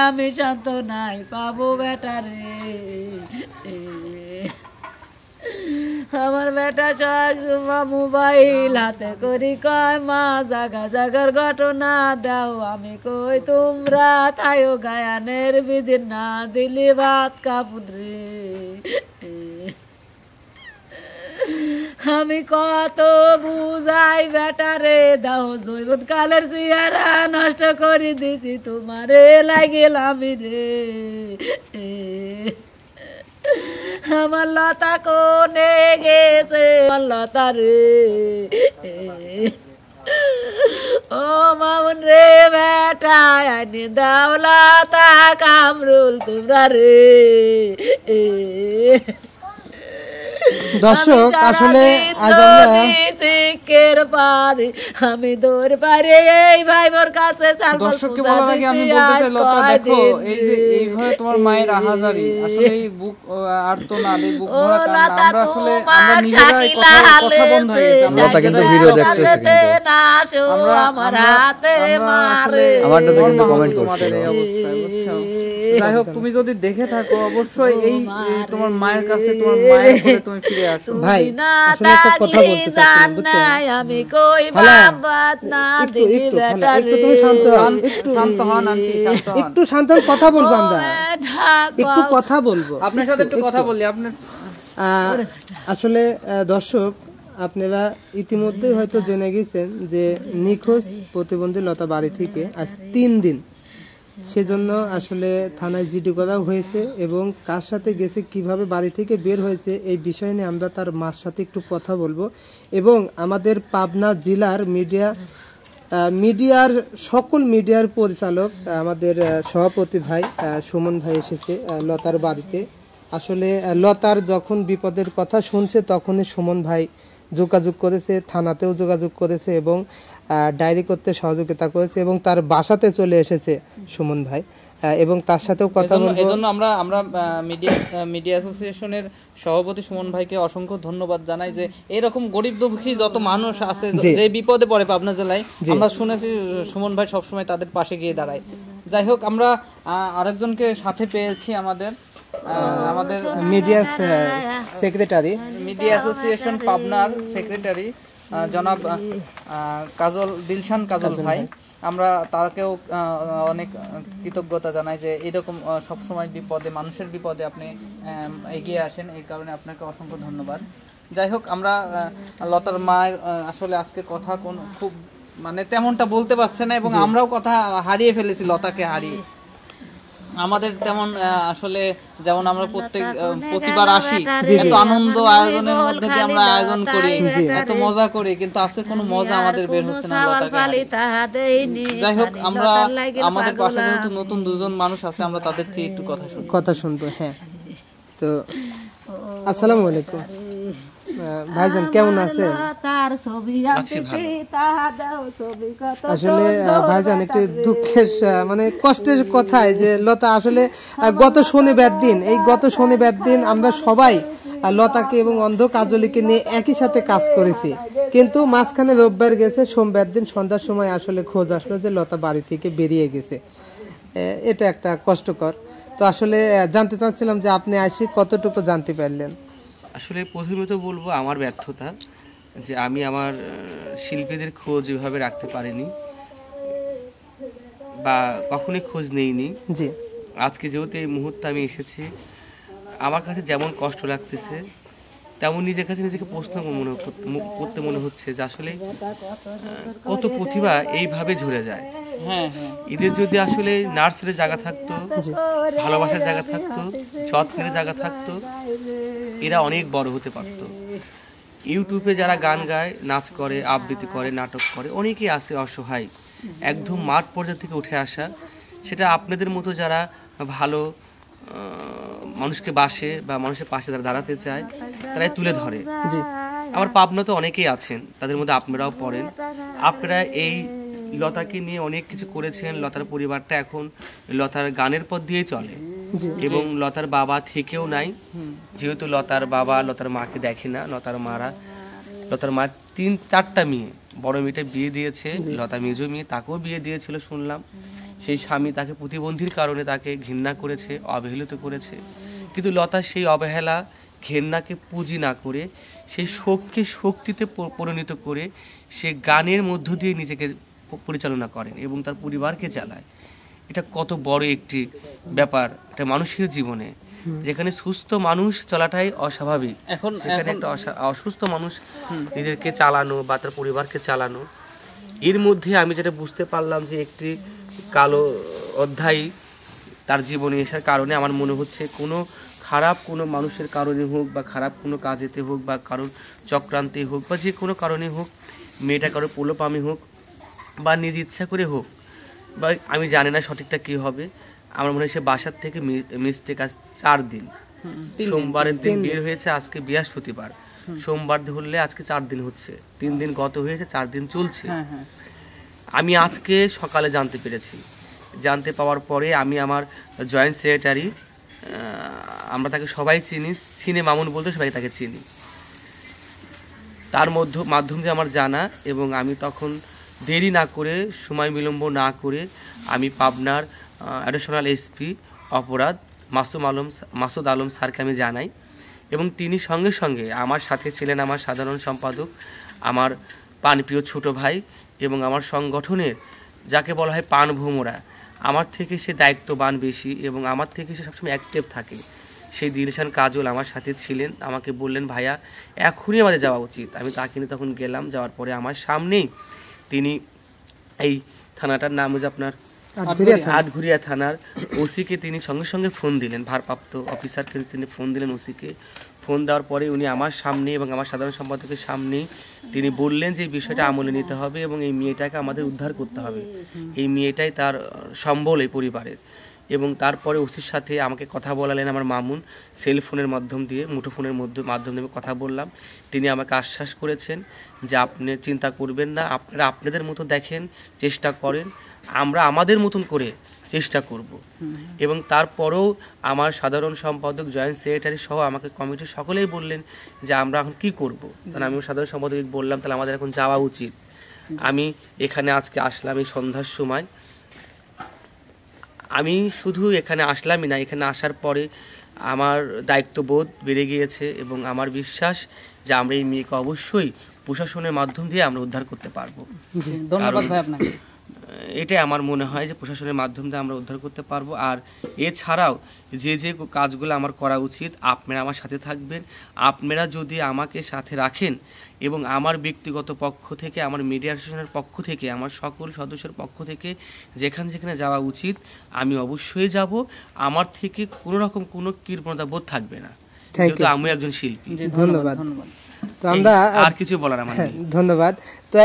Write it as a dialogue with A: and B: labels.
A: আমি শান্ত নাই পাবো বেটারে। আমার বেটা সবসময় মোবাইল হাতে করি কয় মা জাগা জাগার ঘটনা দাও, আমি কই তোমরা থায়ো গায়ানের বিদিন না দিলি ভাত কাপুন রে। আমি কত বুঝাই বেটারে দাও জৈবন কালের চেহারা নষ্ট করে দিছি তোমারে লাগিল আমি রে। আমার লতা কোনে গেছে লতা রে, ও মামুন রে বেটা আনি দাও লতা কামরুল তোমরা রে।
B: দর্শক আসলে আজ আমরা
A: আমি দৌড় পারি এই ভাই বোর কাছে।
C: দর্শককে বলার আগে আমি বলতে চাই লতা দেখো এই যে এইভাবে তোমার মায়ের আহাজারি আসলে এই বুক আর্তনাদ এই বুক ভরা কান্না আমরা আসলে আমরা নিজেরাই কথা বন্ধ হয়ে গেছে।
D: লতা কিন্তু ভিডিও দেখতেছে কিন্তু
A: আমার হাতে মারে
D: আমারটাতে কিন্তু কমেন্ট করছে
C: এই অবস্থায় বুঝছো। যাই হোক তুমি যদি দেখে থাকো অবশ্যই এই তোমার মায়ের কাছে তোমার মায়ের কোলে তুমি ফিরে আসো।
B: ভাই আসলে একটা কথা বলতে চাচ্ছিলাম বুঝছেন,
A: আমি কই বাবাত না দিবি বেটা
B: একটু তুমি শান্ত হন,
C: শান্ত হন আন্টি, শান্ত হন।
B: একটু শান্ত হন, কথা বলবো আমরা, একটু কথা বলবো
C: আপনার সাথে একটু কথা বলি। আপনার
B: আসলে দর্শক আপনারা ইতিমধ্যেই হয়তো জেনে গেছেন যে নিখোঁজ প্রতিবন্ধী লতা বাড়ি থেকে আজ 3 দিন, সেজন্য আসলে থানায় জিডি করা হয়েছে এবং কার সাথে গেছে কিভাবে বাড়ি থেকে বের হয়েছে এই বিষয় নিয়ে আমরা তার মার সাথে একটু কথা বলবো এবং আমাদের পাবনা জেলার মিডিয়ার সকল মিডিয়ার পরিচালক আমাদের সভাপতি ভাই সুমন ভাই এসেছে লতার বাড়িতে। আসলে লতার যখন বিপদের কথা শুনছে তখনই সুমন ভাই যোগাযোগ করেছে, থানাতেও যোগাযোগ করেছে এবং ডায়েরি করতে সহযোগিতা করেছে এবং তার বাসাতে চলে এসেছে সুমন ভাই এবং তার সাথেও কথা বলবো।
C: এজন্য আমরা মিডিয়া অ্যাসোসিয়েশনের সভাপতি সুমন ভাইকে অসংখ্য ধন্যবাদ জানাই যে এরকম গরিব দুঃখী যত মানুষ আছে যে বিপদে পড়ে পাবনা জেলায়, আমরা শুনেছি সুমন ভাই সবসময় তাদের পাশে গিয়ে দাঁড়ায়। যাই হোক আমরা আরেকজনকে সাথে পেয়েছি আমাদের
B: মিডিয়া সেক্রেটারি,
C: মিডিয়া অ্যাসোসিয়েশন পাবনার সেক্রেটারি জনাব দিলশান কাজল ভাই। আমরা তাকেও অনেক কৃতজ্ঞতা জানাই যে এরকম সবসময় বিপদে মানুষের বিপদে আপনি এগিয়ে আসেন, এই কারণে আপনাকে অসংখ্য ধন্যবাদ। যাই হোক আমরা লতার মায়ের আসলে আজকে কথা খুব মানে তেমনটা বলতে পারছে না এবং আমরাও কথা হারিয়ে ফেলেছি লতাকে হারিয়ে। আমাদের তেমন আসলে যেমন আমরা প্রতিবার আসি এত আনন্দ আয়োজনের মধ্যে দিয়ে আমরা আয়োজন করি, এত মজা করি, কিন্তু আজকে কোনো মজা আমাদের বের হচ্ছে না লতাকে। যাই হোক আমরা আমাদের পাশে যেহেতু নতুন 2 জন মানুষ আছে আমরা তাদের থেকে একটু কথা শুনবো।
B: হ্যাঁ, তো আসসালামু আলাইকুম ভাইজান, কেমন আছেন? আসলে ভাইজান একটু দুঃখের মানে কষ্টের কথায় যে লতা আসলে গত শনিবার দিন আমরা সবাই লতাকে এবং অন্ধ কাজলিকে নিয়ে একই সাথে কাজ করেছি, কিন্তু মাঝখানে রোববার গেছে, সোমবার দিন সন্ধ্যার সময় আসলে খোঁজ আসলো যে লতা বাড়ি থেকে বেরিয়ে গেছে। এটা একটা কষ্টকর। তো আসলে জানতে চাচ্ছিলাম যে আপনি আসি কতটুকু জানতে পারলেন?
E: আসলে প্রথমে তো বলবো আমার ব্যর্থতা যে আমি আমার শিল্পীদের খোঁজ এভাবে রাখতে পারিনি বা কখনোই খোঁজ নেইনি।
B: জি,
E: আজকে যেহেতু এই মুহূর্তে আমি এসেছি, আমার কাছে যেমন কষ্ট লাগতেছে তেমন নিজের কাছে নিজেকে প্রশ্ন করতে মনে হচ্ছে যে আসলে কত প্রতিভা এইভাবে ঝরে যায়। এদের যদি আসলে নার্সারির জায়গা থাকতো, ভালোবাসার জায়গা থাকতো, যত্নের জায়গা থাকতো, এরা অনেক বড় হতে পারতো। ইউটিউবে যারা গান গায়, নাচ করে, আবৃত্তি করে, নাটক করে, অনেকেই আছে অসহায়, একদম মাঠ পর্যায় থেকে উঠে আসা। সেটা আপনাদের মতো যারা ভালো মানুষকে বাসে বা মানুষের পাশে যারা দাঁড়াতে চায় তারাই তুলে ধরে। আমার পাবনা তো অনেকেই আছেন, তাদের মধ্যে আপনারাও পড়েন। আপনারা এই লতাকে নিয়ে অনেক কিছু করেছেন। লতার পরিবারটা এখন লতার গানের পথ দিয়েই চলে এবং লতার বাবা থেকেও নাই, যেহেতু লতার বাবা লতার মাকে দেখে না। লতার মা 3-4টা মেয়ে, বড় মেয়েটা বিয়ে দিয়েছে, লতা মেজো মেয়ে তাকেও বিয়ে দিয়েছিল শুনলাম, সেই স্বামী তাকে প্রতিবন্ধীর কারণে তাকে ঘৃণা করেছে, অবহেলিত করেছে। কিন্তু লতা সেই অবহেলা ঘেন্নাকে পুঁজি না করে সেই শোককে শক্তিতে পরিণত করে সে গানের মধ্য দিয়ে নিজেকে পরিচালনা করেন এবং তার পরিবারকে চালায়। এটা কত বড় একটি ব্যাপার এটা মানুষের জীবনে, যেখানে সুস্থ মানুষ চলাটাই অস্বাভাবিক, সেখানে একটা অসুস্থ মানুষ নিজেকে চালানো বা তার পরিবারকে চালানো। এর মধ্যে আমি যেটা বুঝতে পারলাম যে একটি কালো অধ্যায় তার জীবনে আসার কারণে আমার মনে হচ্ছে কোনো খারাপ কোনো মানুষের কারণে হোক বা খারাপ কোনো কাজেতে হোক বা কারোর চক্রান্তে হোক বা যে কোনো কারণে হোক, মেয়েটা কারো পোলোপামি হোক বা নিজ ইচ্ছা করে হোক বা আমি জানি না সঠিকটা কী হবে, আমার মনে হয় সে বাসার থেকে মিস্টেক আজ 4 দিন, সোমবারের দিন বের হয়েছে, আজকে বৃহস্পতিবার, সোমবার ধরলে আজকে 4 দিন হচ্ছে, 3 দিন গত হয়েছে, 4 দিন চলছে। আমি আজকে সকালে জানতে পেরেছি, জানতে পাওয়ার পরে আমি আমার জয়েন্ট সেক্রেটারি, আমরা তাকে সবাই চিনি মামুন বলতে সবাই তাকে চিনি, তার মাধ্যম দিয়ে আমার জানা, এবং আমি তখন দেরি না করে সময় বিলম্ব না করে আমি পাবনার অ্যাডিশনাল এসপি অপরাধ মাসুদ আলম স্যারকে আমি জানাই, এবং তিনি সঙ্গে সঙ্গে আমার সাথে ছিলেন আমার সাধারণ সম্পাদক, আমার প্রাণপ্রিয় ছোট ভাই এবং আমার সংগঠনের যাকে বলা হয় পান ভোমরা, আমার থেকে সে দায়িত্ববান বেশি এবং আমার থেকে সে সবসময় অ্যাক্টিভ থাকে, সেই দিলশান কাজল আমার সাথে ছিলেন। আমাকে বললেন ভাইয়া এখনই আমাদের যাওয়া উচিত। আমি তাকে নিয়ে তখন গেলাম, যাওয়ার পরে আমার সামনেই তিনি এই থানাটার নাম হচ্ছে আপনার আটঘরিয়া থানার ওসিকে তিনি সঙ্গে সঙ্গে ফোন দিলেন, ভারপ্রাপ্ত অফিসারকে তিনি ফোন দিলেন ওসিকে। ফোন দেওয়ার পরে উনি আমার সামনে এবং আমার সাধারণ সম্পাদকের সামনেই তিনি বললেন যে এই বিষয়টা আমলে নিতে হবে এবং এই মেয়েটাকে আমাদের উদ্ধার করতে হবে, এই মেয়েটাই তার সম্বল এই পরিবারের। এবং তারপরে ওসির সাথে আমাকে কথা বলালেন আমার মামুন, সেলফোনের মাধ্যম দিয়ে, মুঠোফোনের মাধ্যম দিয়ে কথা বললাম। তিনি আমাকে আশ্বাস করেছেন যে আপনি চিন্তা করবেন না, আপনারা আপনাদের মতো দেখেন, চেষ্টা করেন, আমরা আমাদের মতন করে চেষ্টা করব। এবং তারপরেও আমার সাধারণ সম্পাদক জয়েন্ট সেক্রেটারি সহ আমাকে কমিটির সকলেই বললেন যে আমরা এখন কী করব। কারণ আমি সাধারণ সম্পাদককে বললাম তাহলে আমাদের এখন যাওয়া উচিত। আমি এখানে আজকে আসলাম এই সন্ধ্যার সময়, আমি শুধু এখানে আসলামই না, এখানে আসার পরে আমার দায়িত্ববোধ বেড়ে গিয়েছে এবং আমার বিশ্বাস যে আমরা এই মেয়েকে অবশ্যই প্রশাসনের মাধ্যম দিয়ে আমরা উদ্ধার করতে পারবো।
C: ধন্যবাদ ভাই আপনাকে।
E: এটাই আমার মনে হয় যে প্রশাসনের মাধ্যম দিয়ে আমরা উদ্ধার করতে পারবো। আর এছাড়াও যে যে কাজগুলো আমার করা উচিত আপনারা আমার সাথে থাকবেন, আপনারা যদি আমাকে সাথে রাখেন এবং আমার ব্যক্তিগত পক্ষ থেকে, আমার মিডিয়া অ্যাসোসিয়েশনের পক্ষ থেকে, আমার সকল সদস্যের পক্ষ থেকে যেখানে যাওয়া উচিত আমি অবশ্যই যাব। আমার থেকে কোনো রকম কোনো কৃপণতা বোধ থাকবে না, যেহেতু আমি একজন শিল্পী।
B: ধন্যবাদ। তো আমরা
E: আর কিছু বলার আমার নেই।
B: ধন্যবাদ। তো